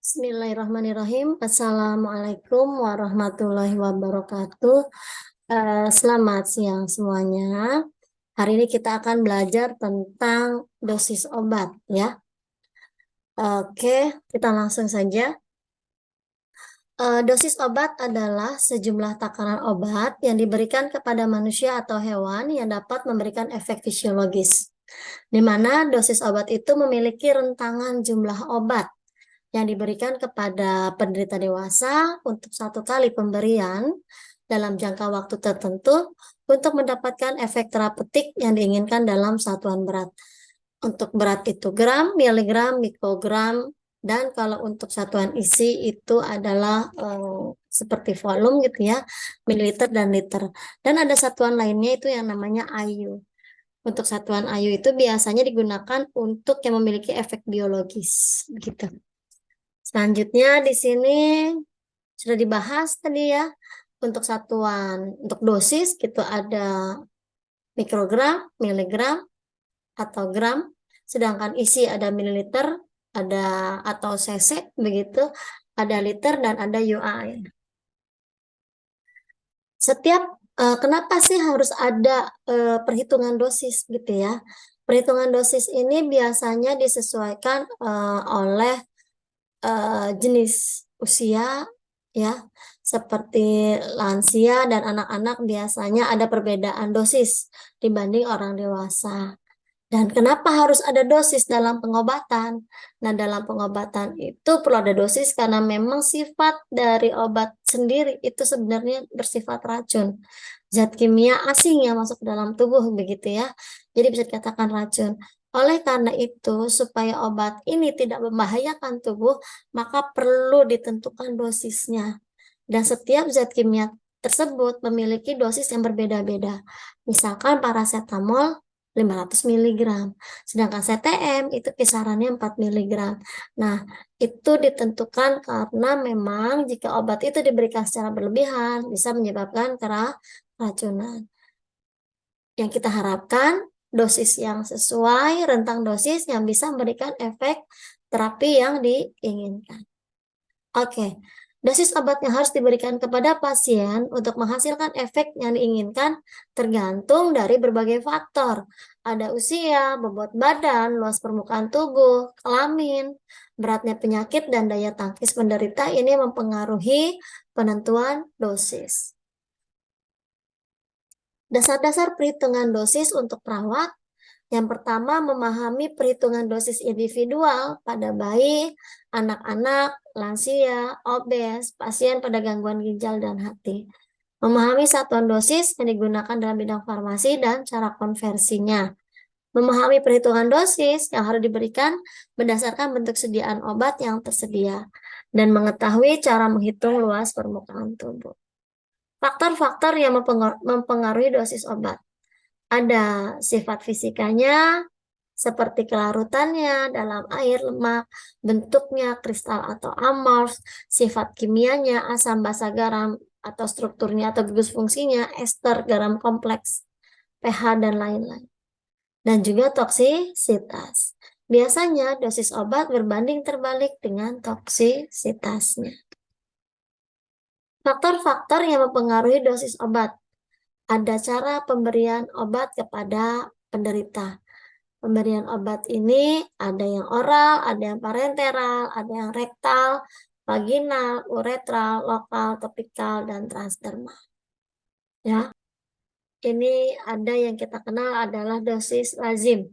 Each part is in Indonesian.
Bismillahirrahmanirrahim. Assalamualaikum warahmatullahi wabarakatuh. Selamat siang semuanya. Hari ini kita akan belajar tentang dosis obat ya. Oke, kita langsung saja. Dosis obat adalah sejumlah takaran obat yang diberikan kepada manusia atau hewan yang dapat memberikan efek fisiologis, di mana dosis obat itu memiliki rentangan jumlah obat yang diberikan kepada penderita dewasa untuk satu kali pemberian dalam jangka waktu tertentu untuk mendapatkan efek terapeutik yang diinginkan dalam satuan berat. Untuk berat itu gram, miligram, mikrogram, dan kalau untuk satuan isi itu adalah seperti volume gitu ya, mililiter dan liter. Dan ada satuan lainnya itu yang namanya IU. Untuk satuan IU itu biasanya digunakan untuk yang memiliki efek biologis, begitu. Selanjutnya di sini sudah dibahas tadi ya, untuk satuan, untuk dosis gitu ada mikrogram, miligram, atau gram, sedangkan isi ada mililiter, ada atau cc begitu, ada liter dan ada UI. Kenapa sih harus ada perhitungan dosis gitu ya? Perhitungan dosis ini biasanya disesuaikan oleh jenis usia ya, seperti lansia dan anak-anak biasanya ada perbedaan dosis dibanding orang dewasa. Dan kenapa harus ada dosis dalam pengobatan? Nah, dalam pengobatan itu perlu ada dosis karena memang sifat dari obat sendiri itu sebenarnya bersifat racun. Zat kimia asing yang masuk ke dalam tubuh begitu ya. Jadi bisa dikatakan racun. Oleh karena itu, supaya obat ini tidak membahayakan tubuh, maka perlu ditentukan dosisnya. Dan setiap zat kimia tersebut memiliki dosis yang berbeda-beda. Misalkan paracetamol 500 mg, sedangkan CTM itu kisarannya 4 mg. Nah, itu ditentukan karena memang jika obat itu diberikan secara berlebihan bisa menyebabkan keracunan. Yang kita harapkan dosis yang sesuai, rentang dosis yang bisa memberikan efek terapi yang diinginkan. Oke, dosis obat yang harus diberikan kepada pasien untuk menghasilkan efek yang diinginkan tergantung dari berbagai faktor. Ada usia, bobot badan, luas permukaan tubuh, kelamin, beratnya penyakit, dan daya tangkis penderita ini mempengaruhi penentuan dosis. Dasar-dasar perhitungan dosis untuk perawat. Yang pertama, memahami perhitungan dosis individual pada bayi, anak-anak, lansia, obes, pasien pada gangguan ginjal dan hati. Memahami satuan dosis yang digunakan dalam bidang farmasi dan cara konversinya. Memahami perhitungan dosis yang harus diberikan berdasarkan bentuk sediaan obat yang tersedia. Dan mengetahui cara menghitung luas permukaan tubuh. Faktor-faktor yang mempengaruhi dosis obat. Ada sifat fisikanya, seperti kelarutannya dalam air, lemak, bentuknya kristal atau amorf, sifat kimianya, asam, basa, garam, atau strukturnya atau gugus fungsinya, ester, garam kompleks, pH, dan lain-lain. Dan juga toksisitas. Biasanya dosis obat berbanding terbalik dengan toksisitasnya. Faktor-faktor yang mempengaruhi dosis obat. Ada cara pemberian obat kepada penderita. Pemberian obat ini ada yang oral, ada yang parenteral, ada yang rektal, vaginal, uretral, lokal, topikal, dan transdermal. Ya, ini ada yang kita kenal adalah dosis lazim.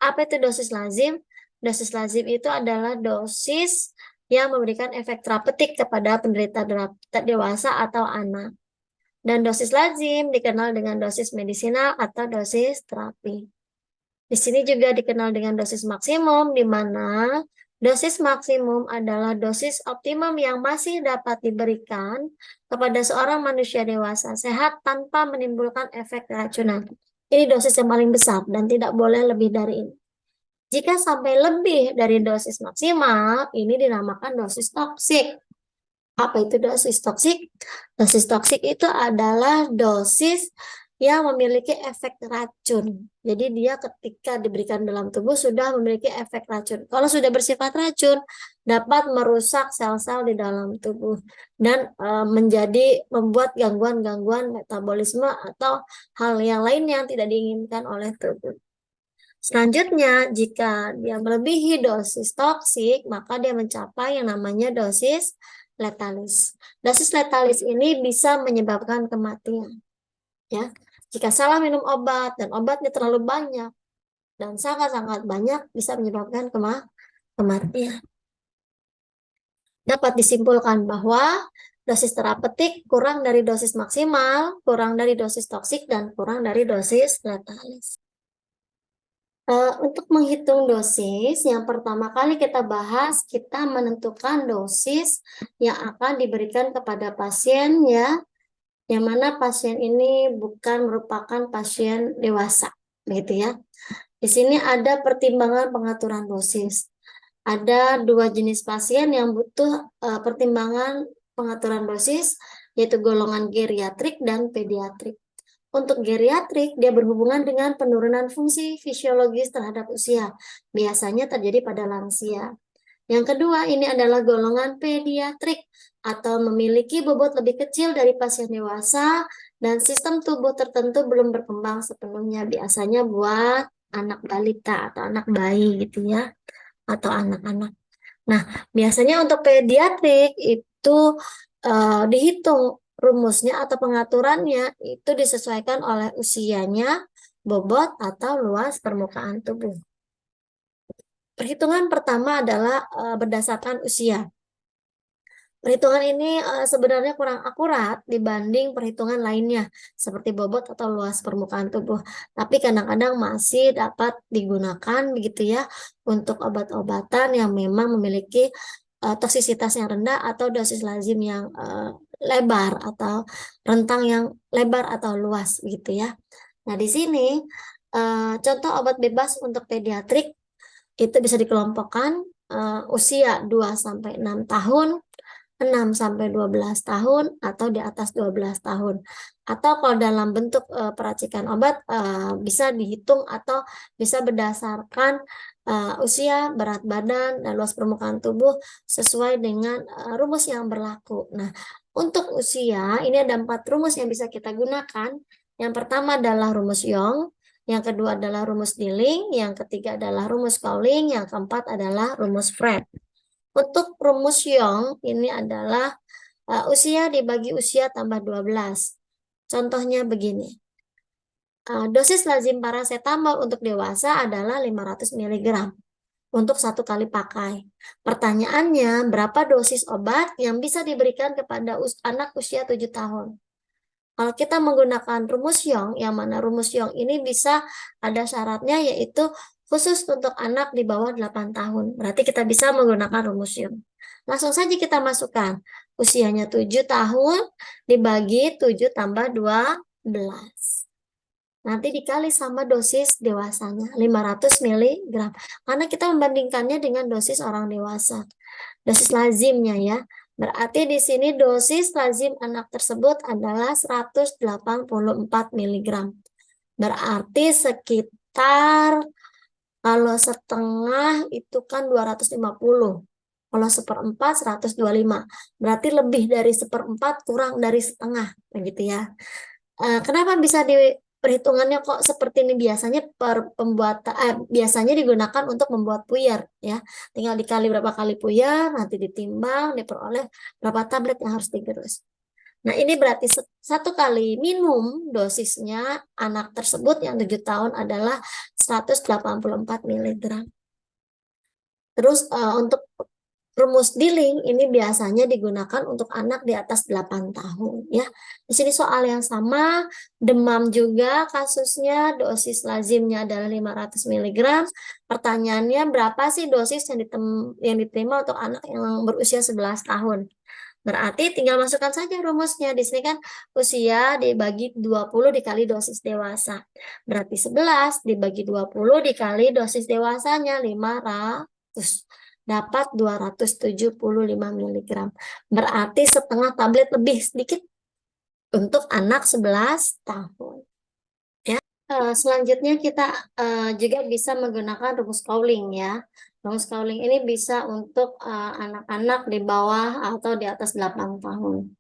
Apa itu dosis lazim? Dosis lazim itu adalah dosis yang memberikan efek terapeutik kepada penderita dewasa atau anak. Dan dosis lazim dikenal dengan dosis medisinal atau dosis terapi. Di sini juga dikenal dengan dosis maksimum, di mana dosis maksimum adalah dosis optimum yang masih dapat diberikan kepada seorang manusia dewasa sehat tanpa menimbulkan efek keracunan. Ini dosis yang paling besar dan tidak boleh lebih dari ini. Jika sampai lebih dari dosis maksimal, ini dinamakan dosis toksik. Apa itu dosis toksik? Dosis toksik itu adalah dosis yang memiliki efek racun. Jadi dia ketika diberikan dalam tubuh sudah memiliki efek racun. Kalau sudah bersifat racun, dapat merusak sel-sel di dalam tubuh dan menjadi membuat gangguan-gangguan metabolisme atau hal yang lain yang tidak diinginkan oleh tubuh. Selanjutnya, jika dia melebihi dosis toksik, maka dia mencapai yang namanya dosis letalis. Dosis letalis ini bisa menyebabkan kematian. Ya, jika salah minum obat dan obatnya terlalu banyak dan sangat-sangat banyak bisa menyebabkan kematian. Dapat disimpulkan bahwa dosis terapeutik kurang dari dosis maksimal, kurang dari dosis toksik, dan kurang dari dosis letalis. Untuk menghitung dosis, yang pertama kali kita bahas, kita menentukan dosis yang akan diberikan kepada pasien ya, yang mana pasien ini bukan merupakan pasien dewasa, begitu ya. Di sini ada pertimbangan pengaturan dosis. Ada dua jenis pasien yang butuh pertimbangan pengaturan dosis, yaitu golongan geriatrik dan pediatrik. Untuk geriatrik, dia berhubungan dengan penurunan fungsi fisiologis terhadap usia. Biasanya terjadi pada lansia. Yang kedua, ini adalah golongan pediatrik atau memiliki bobot lebih kecil dari pasien dewasa dan sistem tubuh tertentu belum berkembang sepenuhnya. Biasanya buat anak balita atau anak bayi gitu ya, atau anak-anak. Nah, biasanya untuk pediatrik itu dihitung rumusnya atau pengaturannya itu disesuaikan oleh usianya, bobot, atau luas permukaan tubuh. Perhitungan pertama adalah berdasarkan usia. Perhitungan ini sebenarnya kurang akurat dibanding perhitungan lainnya, seperti bobot atau luas permukaan tubuh. Tapi kadang-kadang masih dapat digunakan begitu ya untuk obat-obatan yang memang memiliki toksisitas yang rendah atau dosis lazim yang lebar atau rentang yang lebar atau luas gitu ya. Nah, di sini contoh obat bebas untuk pediatrik itu bisa dikelompokkan usia 2-6 tahun, 6 sampai 12 tahun atau di atas 12 tahun. Atau kalau dalam bentuk peracikan obat bisa dihitung atau bisa berdasarkan usia, berat badan, dan luas permukaan tubuh sesuai dengan rumus yang berlaku. Nah, untuk usia ini ada 4 rumus yang bisa kita gunakan. Yang pertama adalah rumus Young, yang kedua adalah rumus Dilling, yang ketiga adalah rumus Pauling, yang keempat adalah rumus Fred. Untuk rumus Young ini adalah usia dibagi usia tambah 12. Contohnya begini. Dosis lazim paracetamol untuk dewasa adalah 500 mg untuk 1 kali pakai. Pertanyaannya, berapa dosis obat yang bisa diberikan kepada anak usia 7 tahun? Kalau kita menggunakan rumus Young, yang mana rumus Young ini bisa ada syaratnya yaitu khusus untuk anak di bawah 8 tahun. Berarti kita bisa menggunakan rumus Young. Langsung saja kita masukkan. Usianya 7 tahun dibagi 7 tambah 12. Nanti dikali sama dosis dewasanya, 500 mg. Karena kita membandingkannya dengan dosis orang dewasa. Dosis lazimnya ya. Berarti di sini dosis lazim anak tersebut adalah 184 mg. Berarti sekitar kalau setengah itu kan 250. Kalau seperempat 125. Berarti lebih dari seperempat kurang dari setengah begitu ya. Kenapa bisa perhitungannya kok seperti ini? Biasanya biasanya digunakan untuk membuat puyer ya. Tinggal dikali berapa kali puyer, nanti ditimbang, diperoleh berapa tablet yang harus digerus. Nah, ini berarti 1 kali minum dosisnya anak tersebut yang 7 tahun adalah 184 mg. Terus untuk rumus Dilling ini biasanya digunakan untuk anak di atas 8 tahun ya. Di sini soal yang sama, demam juga kasusnya, dosis lazimnya adalah 500 mg. Pertanyaannya berapa sih dosis yang diterima untuk anak yang berusia 11 tahun? Berarti tinggal masukkan saja rumusnya. Di sini kan usia dibagi 20 dikali dosis dewasa. Berarti 11 dibagi 20 dikali dosis dewasanya 500. Dapat 275 mg. Berarti setengah tablet lebih sedikit untuk anak 11 tahun. Selanjutnya kita juga bisa menggunakan rumus Cowling ya. Rumus Cowling ini bisa untuk anak-anak di bawah atau di atas 8 tahun.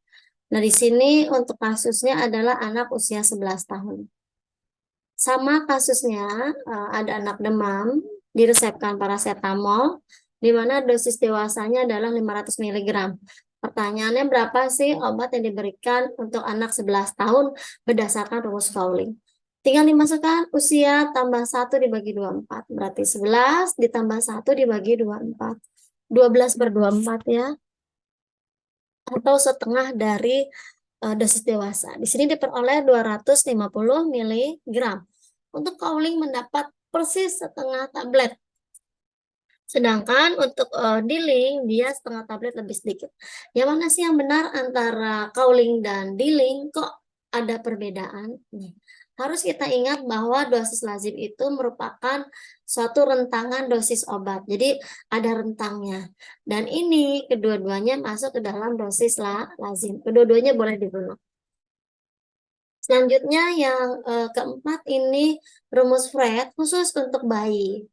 Nah, di sini untuk kasusnya adalah anak usia 11 tahun. Sama kasusnya, ada anak demam, diresepkan paracetamol, di mana dosis dewasanya adalah 500 mg. Pertanyaannya, berapa sih obat yang diberikan untuk anak 11 tahun berdasarkan rumus Cowling? Tinggal dimasukkan usia tambah 1 dibagi 24. Berarti 11 ditambah 1 dibagi 24. 12/24 ya. Atau setengah dari dosis dewasa. Di sini diperoleh 250 mg. Untuk Cowling mendapat persis setengah tablet. Sedangkan untuk Diling, dia setengah tablet lebih sedikit. Yang mana sih yang benar antara Cowling dan Diling? Kok ada perbedaan? Nih, harus kita ingat bahwa dosis lazim itu merupakan suatu rentangan dosis obat. Jadi ada rentangnya. Dan ini kedua-duanya masuk ke dalam dosis lazim. Kedua-duanya boleh digunakan. Selanjutnya yang keempat ini rumus Fred khusus untuk bayi.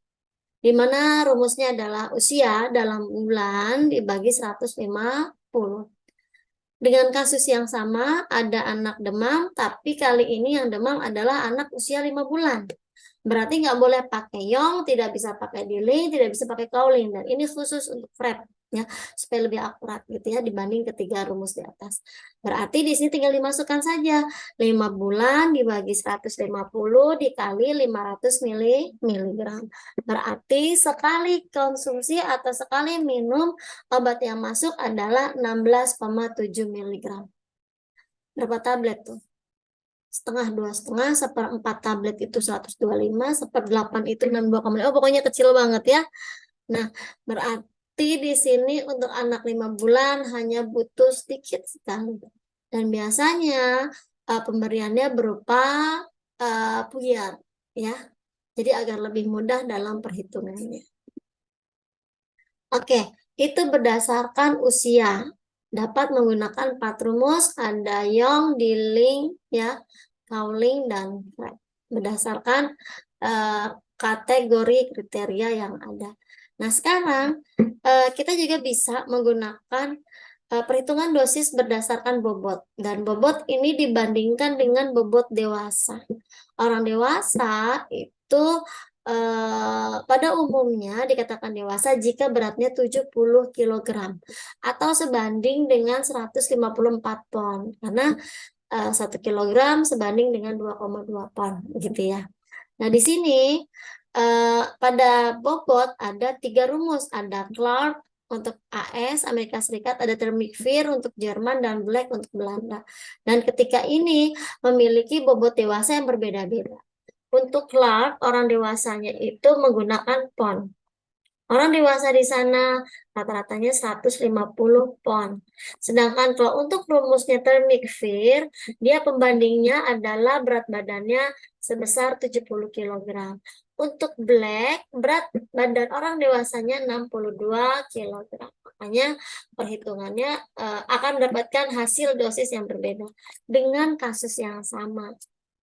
Di mana rumusnya adalah usia dalam bulan dibagi 150. Dengan kasus yang sama, ada anak demam, tapi kali ini yang demam adalah anak usia 5 bulan. Berarti nggak boleh pakai Yong, tidak bisa pakai Diling, tidak bisa pakai Cowling. Dan ini khusus untuk Fred, ya, supaya lebih akurat gitu ya dibanding ketiga rumus di atas. Berarti di sini tinggal dimasukkan saja 5 bulan dibagi 150 dikali 500 miligram. Berarti sekali konsumsi atau sekali minum obat yang masuk adalah 16,7 miligram. Berapa tablet tuh? Setengah, dua setengah, seperempat tablet itu 125, seperdelapan itu 62,5. Oh, pokoknya kecil banget ya. Nah, berarti di sini untuk anak 5 bulan hanya butuh sedikit sekali. Dan biasanya pemberiannya berupa puyer ya. Jadi agar lebih mudah dalam perhitungannya. Oke, itu berdasarkan usia. Dapat menggunakan 4 rumus, ada Yong, Diling, ya, Cowling, dan Fred. Berdasarkan kategori kriteria yang ada. Nah, sekarang kita juga bisa menggunakan perhitungan dosis berdasarkan bobot. Dan bobot ini dibandingkan dengan bobot dewasa. Orang dewasa itu pada umumnya dikatakan dewasa jika beratnya 70 kg atau sebanding dengan 154 pon. Karena 1 kilogram sebanding dengan 2,2 pon gitu ya. Nah, di sini pada bobot ada 3 rumus, ada Clark untuk AS Amerika Serikat, ada Thermic Fear untuk Jerman, dan Black untuk Belanda. Dan ketika ini memiliki bobot dewasa yang berbeda-beda. Untuk Clark, orang dewasanya itu menggunakan pon. Orang dewasa di sana rata-ratanya 150 pon. Sedangkan kalau untuk rumusnya Thermic Fear, dia pembandingnya adalah berat badannya sebesar 70 kg. Untuk Black, berat badan orang dewasanya 62 kg. Makanya perhitungannya akan mendapatkan hasil dosis yang berbeda dengan kasus yang sama.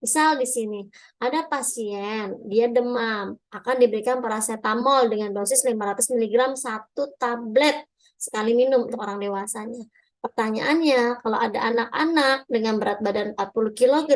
Misal di sini ada pasien, dia demam, akan diberikan paracetamol dengan dosis 500 mg 1 tablet sekali minum untuk orang dewasanya. Pertanyaannya, kalau ada anak-anak dengan berat badan 40 kg,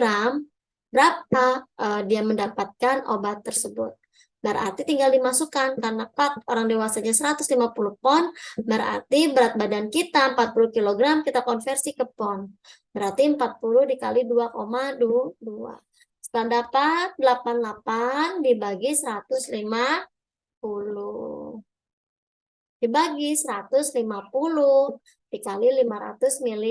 berapa dia mendapatkan obat tersebut? Berarti tinggal dimasukkan, karena orang dewasanya 150 pon, berarti berat badan kita 40 kg, kita konversi ke pon. Berarti 40 dikali 2,2. Setelah dapat 88 dibagi 150. Dibagi 150 dikali 500 mg.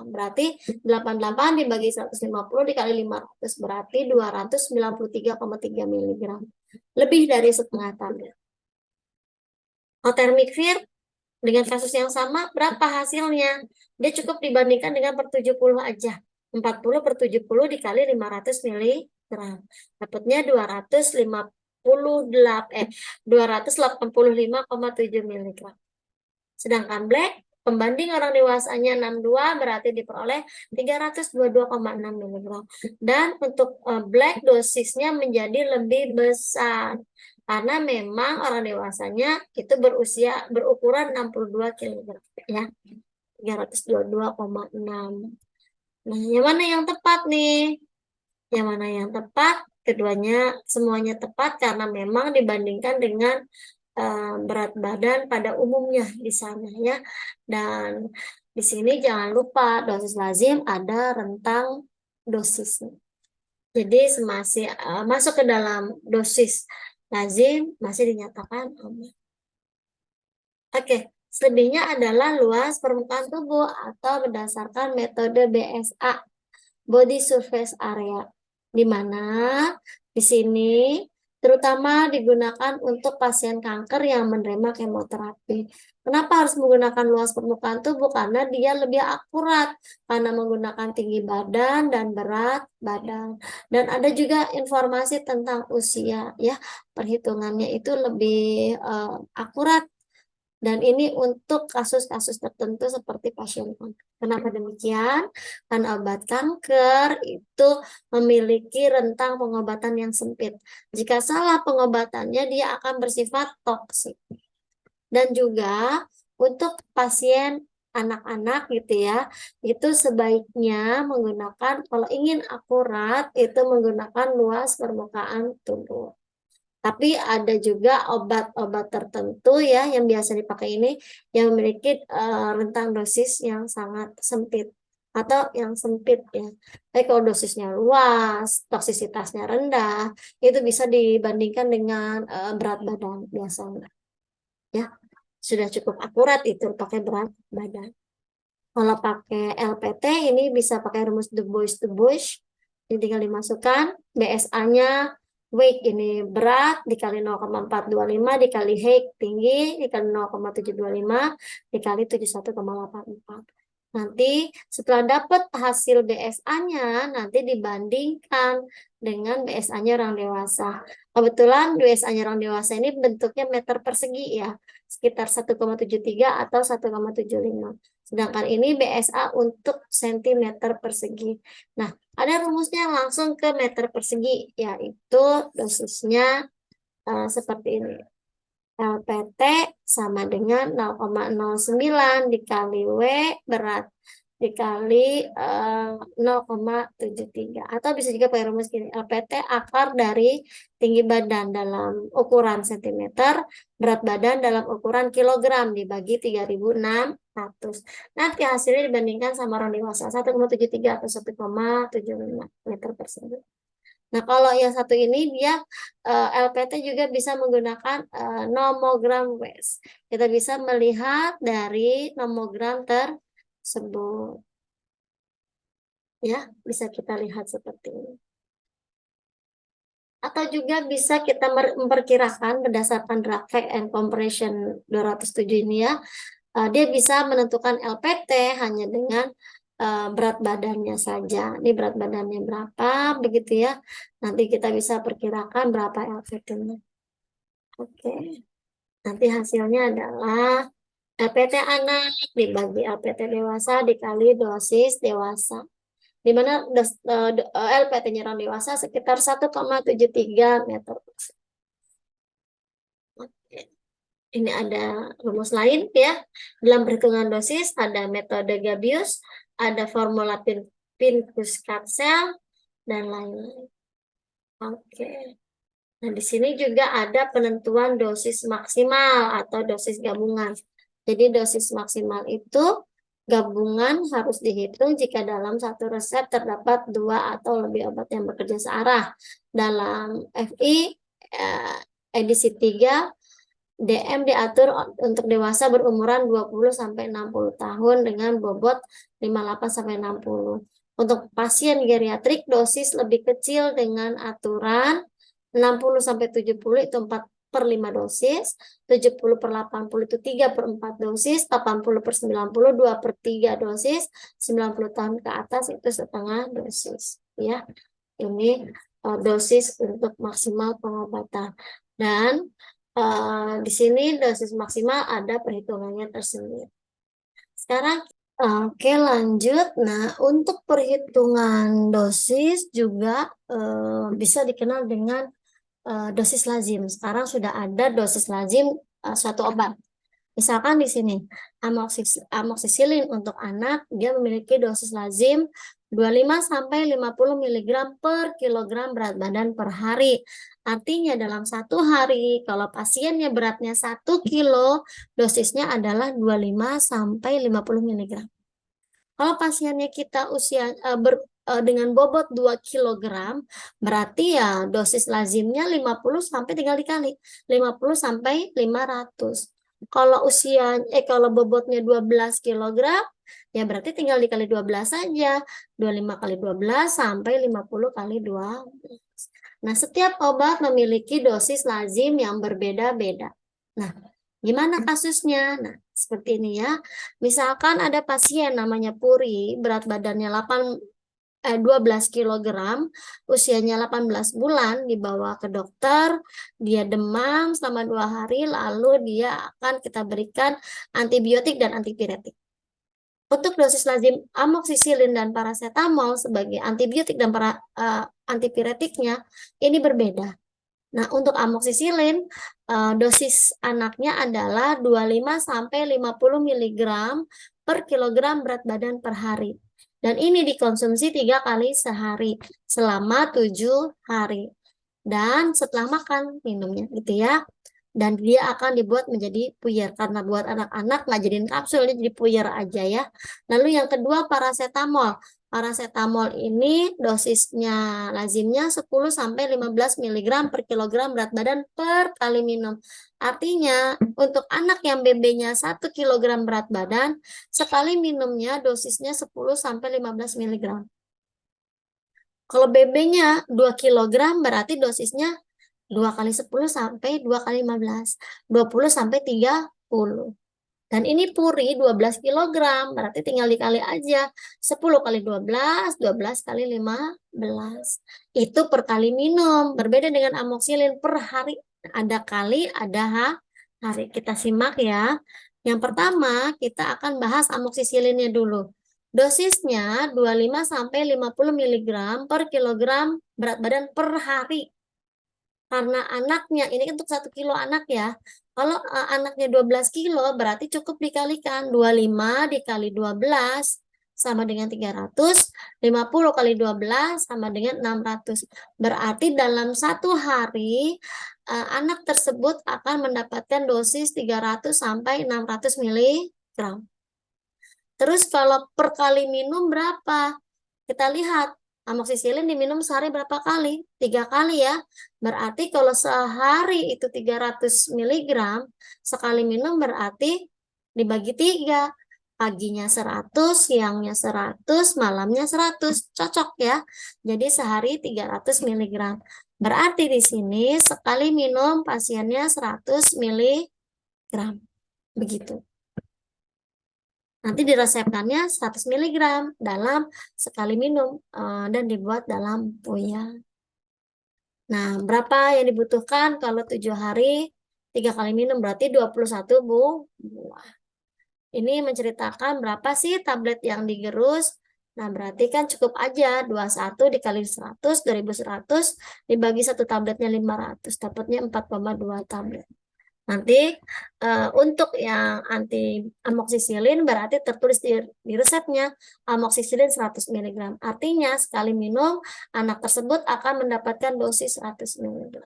Berarti 88 dibagi 150 dikali 500. Berarti 293,3 mg. Lebih dari setengah tablet. Thermic Fear dengan kasus yang sama, berapa hasilnya? Dia cukup dibandingkan dengan per 70 aja. 40/70 dikali 500 mg. Dapatnya 285,7 mg. Sedangkan Black Pembanding orang dewasanya 62 berarti diperoleh 322,6 mg. Dan untuk black dosisnya menjadi lebih besar karena memang orang dewasanya itu berukuran 62 kg ya. 322,6. Nah, yang mana yang tepat nih? Yang mana yang tepat? Keduanya semuanya tepat karena memang dibandingkan dengan berat badan pada umumnya di sana ya. Dan di sini jangan lupa dosis lazim ada rentang dosisnya. Jadi masih masuk ke dalam dosis lazim masih dinyatakan aman. Oke, selebihnya adalah luas permukaan tubuh atau berdasarkan metode BSA, Body Surface Area, di mana di sini terutama digunakan untuk pasien kanker yang menerima kemoterapi. Kenapa harus menggunakan luas permukaan tubuh? Karena dia lebih akurat, karena menggunakan tinggi badan dan berat badan. Dan ada juga informasi tentang usia, ya, perhitungannya itu lebih akurat. Dan ini untuk kasus-kasus tertentu seperti pasien kanker. Kenapa demikian? Karena obat kanker itu memiliki rentang pengobatan yang sempit. Jika salah pengobatannya, dia akan bersifat toksik. Dan juga untuk pasien anak-anak gitu ya, itu sebaiknya menggunakan, kalau ingin akurat, itu menggunakan luas permukaan tubuh. Tapi ada juga obat-obat tertentu ya yang biasa dipakai ini yang memiliki rentang dosis yang sangat sempit atau yang sempit ya. Tapi kalau dosisnya luas, toksisitasnya rendah, itu bisa dibandingkan dengan berat badan biasanya. Ya, sudah cukup akurat itu pakai berat badan. Kalau pakai LPT ini bisa pakai rumus Du Bois. Ini tinggal dimasukkan BSA-nya weight ini berat dikali 0,425 dikali height tinggi dikali 0,725 dikali 71,84. Nanti setelah dapat hasil BSA-nya nanti dibandingkan dengan BSA-nya orang dewasa. Kebetulan BSA-nya orang dewasa ini bentuknya meter persegi ya, sekitar 1,73 atau 1,75. Sedangkan ini BSA untuk sentimeter persegi. Nah, ada rumusnya langsung ke meter persegi, yaitu dosisnya seperti ini. LPT sama dengan 0,09 dikali W berat dikali 0,73. Atau bisa juga pakai rumus gini, LPT akar dari tinggi badan dalam ukuran cm, berat badan dalam ukuran kilogram dibagi 3.600. Nanti hasilnya dibandingkan sama orang dewasa 1,73 atau 1,75 meter persegi. Nah, kalau yang satu ini dia LPT juga bisa menggunakan nomogram West. Kita bisa melihat dari nomogram tersebut. Ya, bisa kita lihat seperti ini. Atau juga bisa kita memperkirakan berdasarkan drag fact and compression 207 ini ya. Dia bisa menentukan LPT hanya dengan berat badannya saja. Ini berat badannya berapa, begitu ya. Nanti kita bisa perkirakan berapa LPT-nya. Oke. Nanti hasilnya adalah LPT anak dibagi LPT dewasa dikali dosis dewasa. Di mana LPT-nya orang dewasa sekitar 1,73 meter. Oke. Ini ada rumus lain ya. Dalam perhitungan dosis ada metode Gabius, ada formula Pincus-Katzell, dan lain-lain. Oke. Nah, di sini juga ada penentuan dosis maksimal atau dosis gabungan. Jadi dosis maksimal itu gabungan harus dihitung jika dalam satu resep terdapat 2 atau lebih obat yang bekerja searah. Dalam FI edisi 3 DM diatur untuk dewasa berumuran 20-60 tahun dengan bobot 58-60. Untuk pasien geriatrik dosis lebih kecil dengan aturan 60-70 itu 4/5 dosis, 70/80 itu 3/4 dosis, 80/90 2/3 dosis, 90 tahun ke atas itu setengah dosis. Ya, ini dosis untuk maksimal pengobatan. Dan di sini dosis maksimal ada perhitungannya tersendiri. Sekarang, oke lanjut. Nah, untuk perhitungan dosis juga bisa dikenal dengan dosis lazim. Sekarang sudah ada dosis lazim suatu obat. Misalkan di sini amoksisilin untuk anak dia memiliki dosis lazim 25 sampai 50 mg per kilogram berat badan per hari. Artinya dalam satu hari kalau pasiennya beratnya 1 kilo, dosisnya adalah 25 sampai 50 mg. Kalau pasiennya kita dengan bobot 2 kilogram, berarti ya dosis lazimnya 50 sampai tinggal dikali 50 sampai 500. Kalau bobotnya 12 kilogram, ya berarti tinggal dikali 12 saja. 25 kali 12 sampai 50 kali 12. Nah, setiap obat memiliki dosis lazim yang berbeda-beda. Nah, gimana kasusnya? Nah, seperti ini ya. Misalkan ada pasien namanya Puri, berat badannya 12 kilogram, usianya 18 bulan, dibawa ke dokter, dia demam selama 2 hari, lalu dia akan kita berikan antibiotik dan antipiretik. Untuk dosis lazim amoksisilin dan paracetamol sebagai antibiotik dan antipiretiknya ini berbeda. Nah, untuk amoksisilin dosis anaknya adalah 25 sampai 50 mg per kilogram berat badan per hari. Dan ini dikonsumsi 3 kali sehari selama 7 hari. Dan setelah makan minumnya gitu ya. Dan dia akan dibuat menjadi puyer karena buat anak-anak nggak jadiin kapsul, dia jadi puyer aja ya. Lalu yang kedua paracetamol. Paracetamol ini dosisnya lazimnya 10 sampai 15 mg per kilogram berat badan per kali minum. Artinya untuk anak yang BB-nya 1 kilogram berat badan, sekali minumnya dosisnya 10 sampai 15 mg. Kalau BB-nya 2 kilogram berarti dosisnya 2 kali 10 sampai 2 kali 15, 20 sampai 30. Dan ini Puri 12 kilogram, berarti tinggal dikali aja. 10 kali 12, 12 kali 15. Itu per kali minum, berbeda dengan amoksilin per hari. Ada kali, ada hari. Kita simak ya. Yang pertama, kita akan bahas amoksisilinnya dulu. Dosisnya 25 sampai 50 mg per kilogram berat badan per hari. Karena anaknya, ini untuk 1 kilo anak ya. Kalau anaknya 12 kilo, berarti cukup dikalikan. 25 dikali 12 sama dengan 300. 50 kali 12 sama dengan 600. Berarti dalam satu hari, anak tersebut akan mendapatkan dosis 300 sampai 600 mg. Terus kalau per kali minum berapa? Kita lihat, amoksisilin diminum sehari berapa kali? 3 kali ya. Berarti kalau sehari itu 300 mg, sekali minum berarti dibagi 3. Paginya 100, siangnya 100, malamnya 100. Cocok ya. Jadi sehari 300 mg. Berarti di sini sekali minum pasiennya 100 mg. Begitu. Nanti diresepkannya 100 mg dalam sekali minum dan dibuat dalam puya. Nah, berapa yang dibutuhkan kalau 7 hari 3 kali minum berarti 21 buah. Ini menceritakan berapa sih tablet yang digerus. Nah, berarti kan cukup aja 21 dikali 100, 2100 dibagi satu tabletnya 500, dapatnya 4,2 tablet. Nanti untuk yang anti amoksisilin berarti tertulis di resepnya amoksisilin 100 mg. Artinya sekali minum anak tersebut akan mendapatkan dosis 100 mg.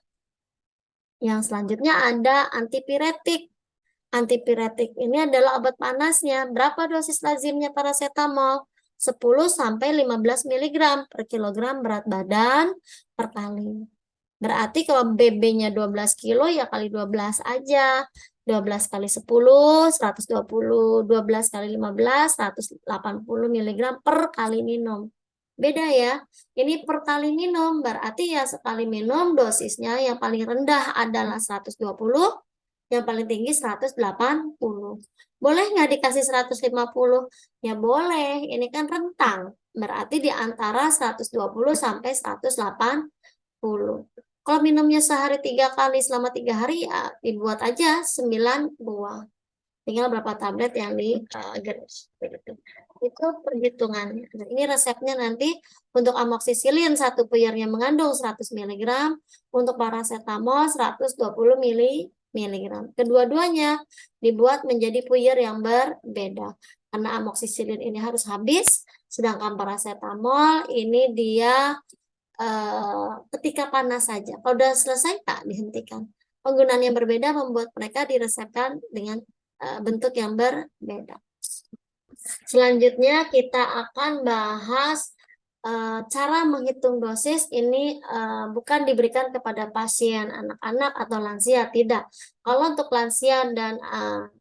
Yang selanjutnya ada antipiretik. Antipiretik ini adalah obat panasnya. Berapa dosis lazimnya paracetamol? 10 sampai 15 mg per kilogram berat badan per kali. Berarti kalau BB-nya 12 kilo ya kali 12 aja. 12 kali 10, 120. 12 kali 15, 180 mg per kali minum. Beda ya. Ini per kali minum. Berarti ya sekali minum dosisnya yang paling rendah adalah 120, yang paling tinggi 180. Boleh nggak dikasih 150? Ya boleh. Ini kan rentang. Berarti di antara 120 sampai 180. Kalau minumnya sehari 3 kali selama 3 hari ya dibuat aja 9 buah. tinggal berapa tablet yang digerus. Itu perhitungannya. Ini resepnya nanti untuk amoksisilin 1 puyernya mengandung 100 mg, untuk paracetamol 120 mg. Kedua-duanya dibuat menjadi puyer yang berbeda. Karena amoksisilin ini harus habis, sedangkan paracetamol ini dia ketika panas saja. Kalau sudah selesai, tak dihentikan. Penggunaan yang berbeda membuat mereka diresepkan dengan bentuk yang berbeda. Selanjutnya kita akan bahas cara menghitung dosis ini bukan diberikan kepada pasien anak-anak atau lansia, tidak. Kalau untuk lansia dan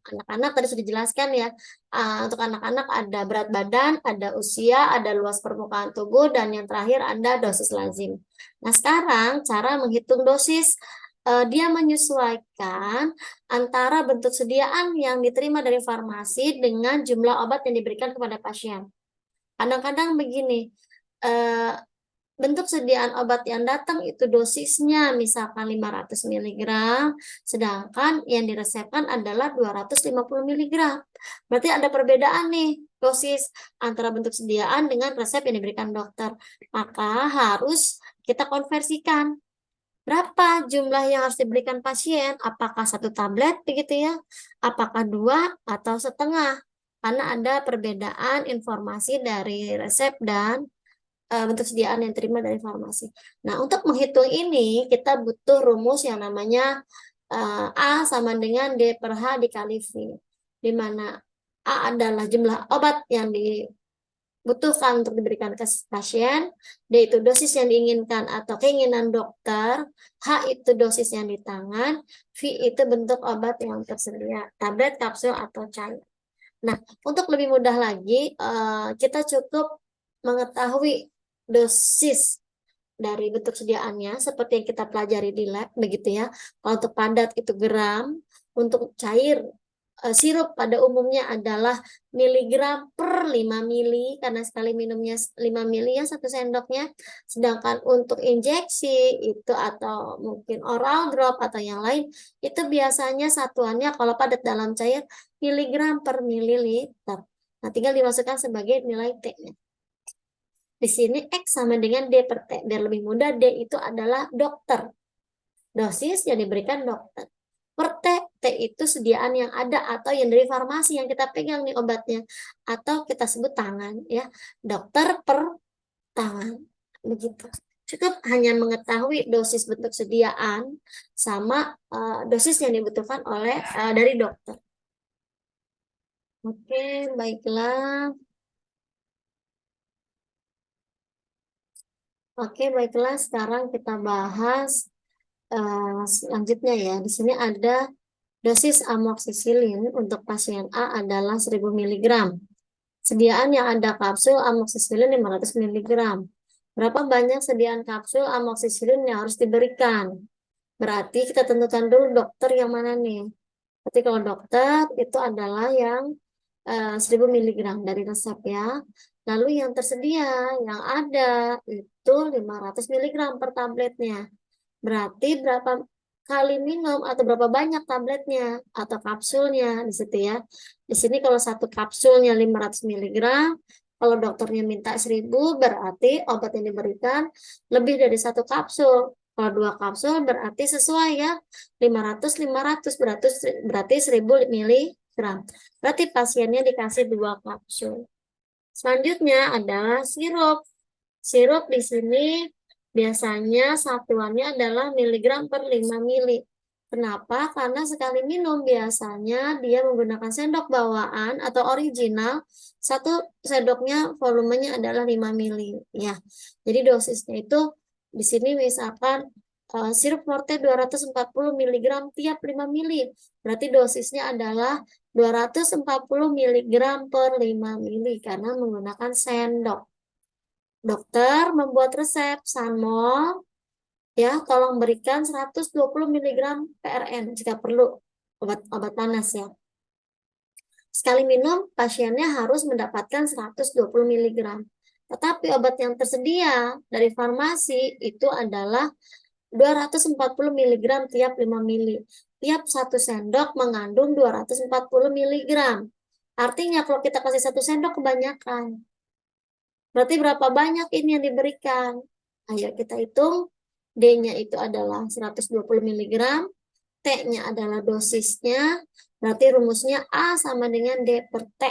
anak-anak tadi sudah dijelaskan ya, untuk anak-anak ada berat badan, ada usia, ada luas permukaan tubuh, dan yang terakhir ada dosis lazim. Nah sekarang cara menghitung dosis, dia menyesuaikan antara bentuk sediaan yang diterima dari farmasi dengan jumlah obat yang diberikan kepada pasien. Kadang-kadang begini, bentuk sediaan obat yang datang itu dosisnya misalkan 500 mg, sedangkan yang diresepkan adalah 250 mg. Berarti ada perbedaan nih dosis antara bentuk sediaan dengan resep yang diberikan dokter. Maka harus kita konversikan. Berapa jumlah yang harus diberikan pasien? Apakah 1 tablet begitu ya? Apakah 2 atau setengah? Karena ada perbedaan informasi dari resep dan bentuk sediaan yang terima dari farmasi. Nah, untuk menghitung ini kita butuh rumus yang namanya A sama dengan D per H dikali V, di mana A adalah jumlah obat yang dibutuhkan untuk diberikan ke pasien, D itu dosis yang diinginkan atau keinginan dokter, H itu dosis yang di tangan, V itu bentuk obat yang tersedia, tablet, kapsul, atau cair. Nah, untuk lebih mudah lagi, kita cukup mengetahui dosis dari bentuk sediaannya seperti yang kita pelajari di lab begitu ya. Kalau untuk padat itu gram, untuk cair sirup pada umumnya adalah miligram per 5 mili karena sekali minumnya 5 mili ya 1 sendoknya. Sedangkan untuk injeksi itu atau mungkin oral drop atau yang lain itu biasanya satuannya kalau padat dalam cair miligram per mililiter. Nah, tinggal dimasukkan sebagai nilai T-nya. Di sini X sama dengan D per T. Biar lebih mudah, D itu adalah dokter. Dosis yang diberikan dokter. Per T, T itu sediaan yang ada atau yang dari farmasi yang kita pegang nih obatnya. Atau kita sebut tangan ya. Dokter per tangan. Begitu. Cukup hanya mengetahui dosis bentuk sediaan sama dosis yang dibutuhkan oleh dari dokter. Oke, baiklah. Oke, baiklah. Sekarang kita bahas selanjutnya ya. Di sini ada dosis amoksisilin untuk pasien A adalah 1000 mg. Sediaan yang ada kapsul amoksisilin 500 mg. Berapa banyak sediaan kapsul amoksisilin yang harus diberikan? Berarti kita tentukan dulu dokter yang mana nih. Berarti kalau dokter itu adalah yang 1000 mg dari resep ya. Lalu yang tersedia, yang ada itu 500 mg per tabletnya. Berarti berapa kali minum atau berapa banyak tabletnya atau kapsulnya di situ ya. Di sini kalau 1 kapsulnya 500 mg, kalau dokternya minta 1000 berarti obat yang diberikan lebih dari 1 kapsul. Kalau 2 kapsul berarti sesuai ya. 500 berarti 1000 mg. Berarti pasiennya dikasih 2 kapsul. Selanjutnya adalah sirup. Sirup di sini biasanya satuannya adalah miligram per 5 mili. Kenapa? Karena sekali minum biasanya dia menggunakan sendok bawaan atau original. Satu sendoknya volumenya adalah 5 mili. Ya, jadi dosisnya itu di sini misalkan sirup Forte 240 mg tiap 5 mili. Berarti dosisnya adalah 240 mg per 5 mili karena menggunakan sendok. Dokter membuat resep Sanmol, ya, tolong berikan 120 mg PRN jika perlu obat panas ya. Sekali minum, pasiennya harus mendapatkan 120 mg. Tetapi obat yang tersedia dari farmasi itu adalah 240 mg tiap 5 mili. tiap 1 sendok mengandung 240 mg. Artinya kalau kita kasih 1 sendok kebanyakan. Berarti berapa banyak ini yang diberikan? Ayo kita hitung. D-nya itu adalah 120 mg. T-nya adalah dosisnya. Berarti rumusnya A sama dengan D per T.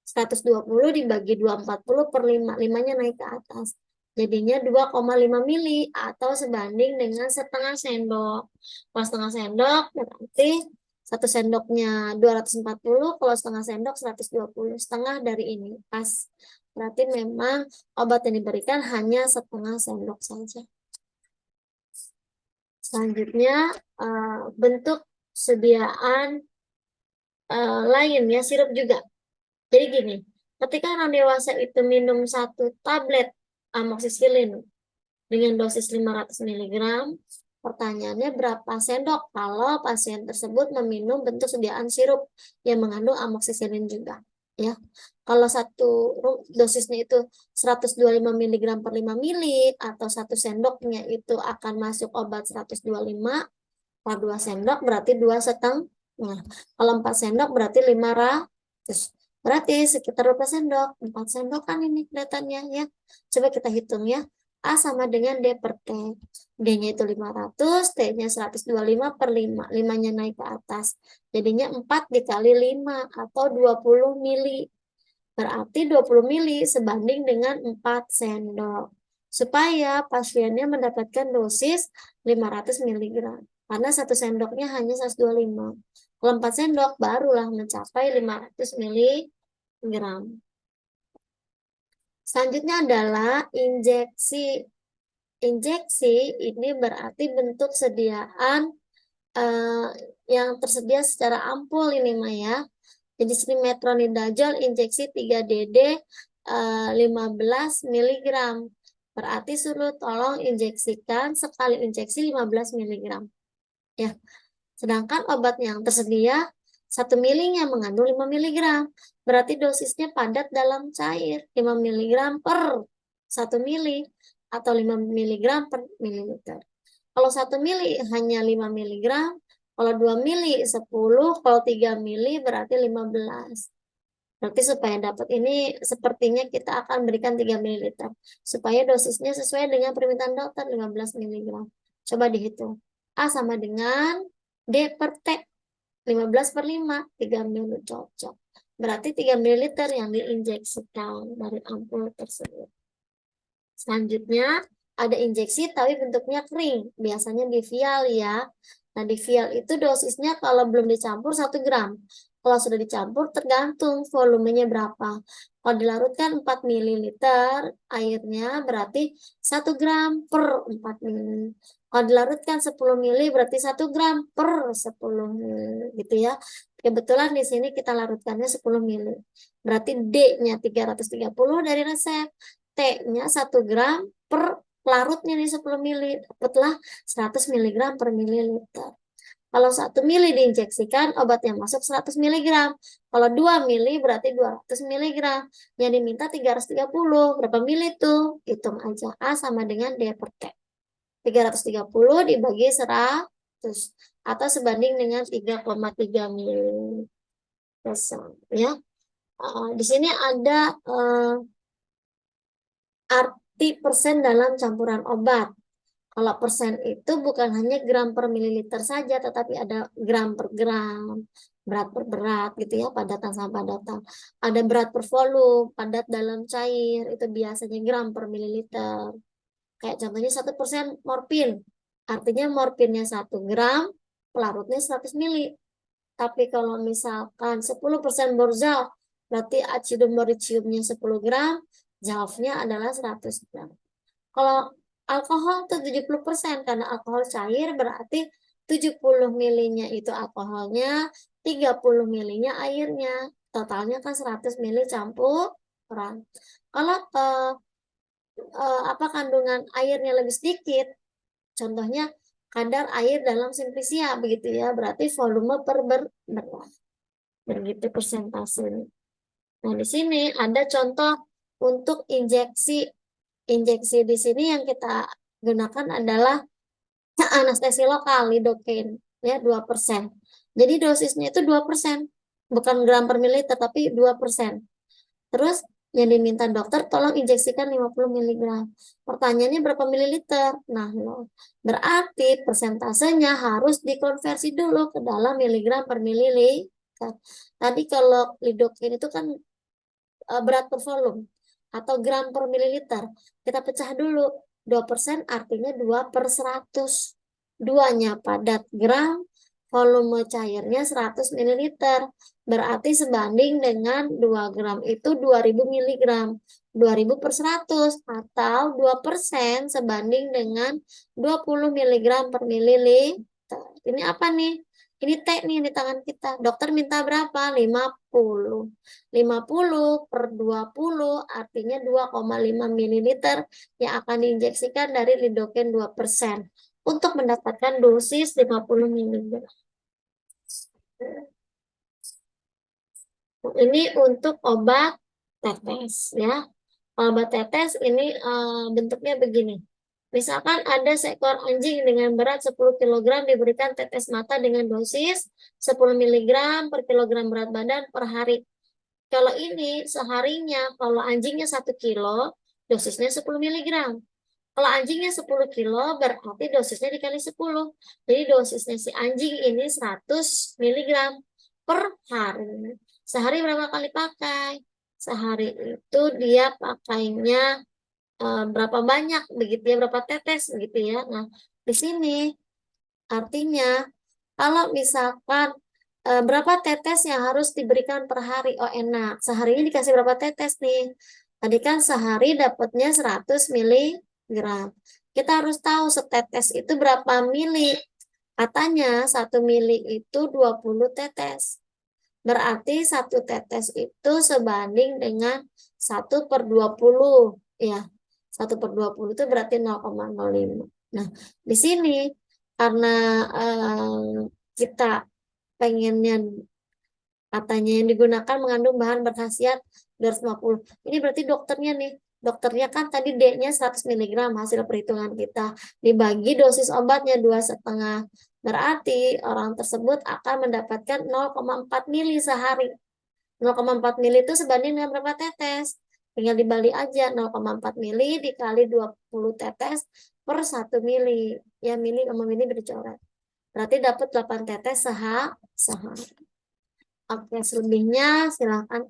120 dibagi 240 per 5. 5-nya naik ke atas. Jadinya 2,5 mili atau sebanding dengan setengah sendok. Kalau setengah sendok berarti 1 sendoknya 240, kalau setengah sendok 120. Setengah dari ini pas. Berarti memang obat yang diberikan hanya setengah sendok saja. Selanjutnya bentuk sediaan lain ya, sirup juga. Jadi gini, ketika orang dewasa itu minum 1 tablet amoksisilin dengan dosis 500 mg, pertanyaannya berapa sendok kalau pasien tersebut meminum bentuk sediaan sirup yang mengandung amoksisilin juga. Ya, kalau dosisnya itu 125 mg per 5 mili atau 1 sendoknya itu akan masuk obat 125, kalau 2 sendok berarti 2,5. Kalau 4 sendok berarti 500. Berarti sekitar berapa sendok? 4 sendok kan ini kelihatannya ya. Coba kita hitung ya. A sama dengan D per T. D-nya itu 500, T-nya 125 per 5. 5-nya naik ke atas. Jadinya 4 dikali 5 atau 20 mili. Berarti 20 mili sebanding dengan 4 sendok. Supaya pasiennya mendapatkan dosis 500 mg. Karena 1 sendoknya hanya 125. Kalau 4 sendok barulah mencapai 500 mg. Selanjutnya adalah injeksi. Injeksi ini berarti bentuk sediaan yang tersedia secara ampul ini Maya. Jadi sini metronidazol injeksi 3DD 15 mg. Berarti suruh tolong injeksikan sekali injeksi 15 mg. Ya. Sedangkan obat yang tersedia 1 milinya mengandung 5 mg. Berarti dosisnya padat dalam cair 5 mg per 1 mili atau 5 mg per mililiter. Kalau 1 mili hanya 5 mg, kalau 2 mili 10, kalau 3 mili berarti 15. Berarti supaya dapat ini sepertinya kita akan berikan 3 ml. Supaya dosisnya sesuai dengan permintaan dokter 15 mg. Coba dihitung. A sama dengan D per T. 15 per 5, 3 ml cocok. Berarti 3 ml yang diinjeksikan dari ampul tersebut. Selanjutnya ada injeksi tapi bentuknya kering. Biasanya di vial ya. Nah di vial itu dosisnya kalau belum dicampur 1 gram. Kalau sudah dicampur tergantung volumenya berapa. Kalau dilarutkan 4 ml airnya berarti 1 gram per 4 ml. Kalau dilarutkan 10 ml berarti 1 gram per 10 ml gitu ya. Kebetulan di sini kita larutkannya 10 ml. Berarti D-nya 330 dari resep. T-nya 1 gram per larutnya nih 10 mili. Dapatlah 100 mg per mililiter. Kalau 1 mili diinjeksikan, obat yang masuk 100 mg. Kalau 2 mili berarti 200 mg. Yang diminta 330. Berapa mili tuh? Hitung aja. A sama dengan D per T. 330 dibagi 100. Atau sebanding dengan 3,3 mili. Ya. Di sini ada arti persen dalam campuran obat. Kalau persen itu bukan hanya gram per mililiter saja, tetapi ada gram per gram, berat per berat gitu ya, padatan sama padatan. Ada berat per volume, padat dalam cair, itu biasanya gram per mililiter. Kayak contohnya 1% morfin, artinya morfinnya 1 gram, pelarutnya 100 mili. Tapi kalau misalkan 10% borzal, berarti acidum boriciumnya 10 gram, zalfnya adalah 100 gram. Kalau alkohol itu 70% karena alkohol cair berarti 70 milinya itu alkoholnya, 30 milinya airnya. Totalnya kan 100 mili campuran. Kalau kandungan airnya lebih sedikit, contohnya kadar air dalam simplisia begitu ya, berarti volume per berat. Begitu persentasenya. Nah, di sini ada contoh untuk injeksi. Injeksi di sini yang kita gunakan adalah anestesi lokal, lidocaine. ya 2%. Jadi dosisnya itu 2%, bukan gram per mililiter tapi 2%. Terus yang diminta dokter tolong injeksikan 50 miligram. Pertanyaannya berapa mililiter? Nah, berarti persentasenya harus dikonversi dulu ke dalam miligram per mililiter. Tadi kalau lidocaine itu kan berat per volume atau gram per mililiter. Kita pecah dulu. 2% artinya 2/100. Duanya padat gram, volume cairnya 100 mililiter. Berarti sebanding dengan 2 gram itu 2000 miligram. 2000 per 100 atau 2% sebanding dengan 20 miligram per mililiter. Ini apa nih? Ini T nih di tangan kita. Dokter minta berapa? 50. 50 per 20 artinya 2,5 mililiter yang akan diinjeksikan dari lidocaine 2% untuk mendapatkan dosis 50 miligram. Ini untuk obat tetes ya. Obat tetes ini bentuknya begini. Misalkan ada seekor anjing dengan berat 10 kg diberikan tetes mata dengan dosis 10 mg per kilogram berat badan per hari. Kalau ini seharinya, kalau anjingnya 1 kilo, dosisnya 10 mg. Kalau anjingnya 10 kilo, berarti dosisnya dikali 10. Jadi dosisnya si anjing ini 100 mg per hari. Sehari berapa kali pakai? Sehari itu dia pakainya berapa banyak begitu ya, berapa tetes begitu ya. Nah, di sini artinya kalau misalkan berapa tetes yang harus diberikan per hari? Oh, enak. Seharinya dikasih berapa tetes nih? Tadi kan sehari dapatnya 100 miligram. Kita harus tahu setetes itu berapa mili. Katanya 1 mili itu 20 tetes. Berarti 1 tetes itu sebanding dengan 1/20. Ya, 1/20 itu berarti 0,05. Nah, di sini karena kita pengennya katanya yang digunakan mengandung bahan berkhasiat 250. Ini berarti dokternya nih. Dokternya kan tadi D-nya 100 mg hasil perhitungan kita. Dibagi dosis obatnya 2,5. Berarti orang tersebut akan mendapatkan 0,4 mili sehari. 0,4 mili itu sebanding dengan berapa tetes? Tinggal dibalik aja 0,4 mili dikali 20 tetes per 1 mili. Ya, mili sama mili bercoret. Berarti dapat 8 tetes sehari. Oke, selebihnya silakan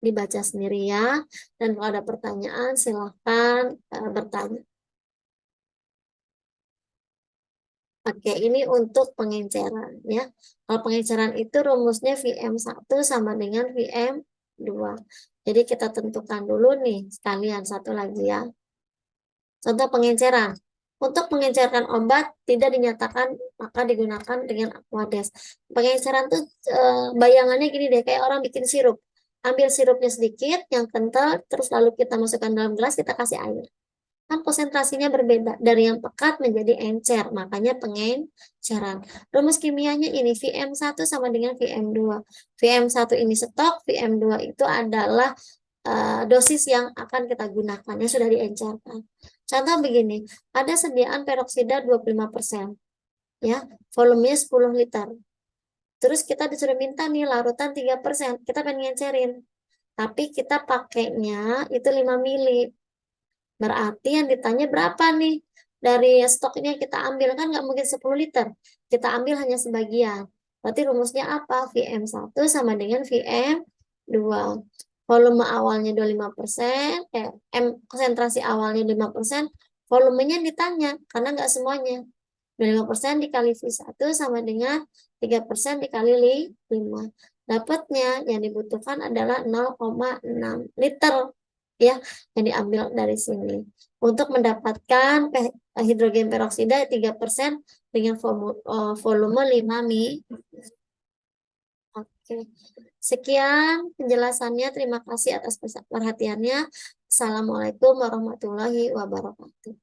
dibaca sendiri ya. Dan kalau ada pertanyaan silakan bertanya. Oke, ini untuk pengenceran ya. Kalau pengenceran itu rumusnya VM1 sama dengan VM2. Jadi kita tentukan dulu nih sekalian satu lagi ya. Contoh pengenceran. Untuk mengencerkan obat tidak dinyatakan maka digunakan dengan Aquades. Pengenceran tuh bayangannya gini deh, kayak orang bikin sirup. Ambil sirupnya sedikit, yang kental, terus lalu kita masukkan dalam gelas, kita kasih air. Kan konsentrasinya berbeda, dari yang pekat menjadi encer, makanya pengenceran. Rumus kimianya ini, VM1 sama dengan VM2. VM1 ini stok, VM2 itu adalah dosis yang akan kita gunakan, yang sudah diencerkan. Contoh begini, ada sediaan peroksida 25%, ya, volumenya 10 liter. Terus kita disuruh minta nih larutan 3%, kita pengen ngencerin. Tapi kita pakainya itu 5 mili. Berarti yang ditanya berapa nih? Dari stoknya kita ambil, kan nggak mungkin 10 liter. Kita ambil hanya sebagian. Berarti rumusnya apa? VM1 sama dengan VM2. Volume awalnya 25%, konsentrasi awalnya 5%, volumenya ditanya, karena nggak semuanya. 25% dikali V1 sama dengan 3% dikali 5. Dapatnya yang dibutuhkan adalah 0,6 liter ya, yang diambil dari sini. Untuk mendapatkan hidrogen peroksida 3% dengan volume 5 mili. Oke. Sekian penjelasannya. Terima kasih atas perhatiannya. Assalamualaikum warahmatullahi wabarakatuh.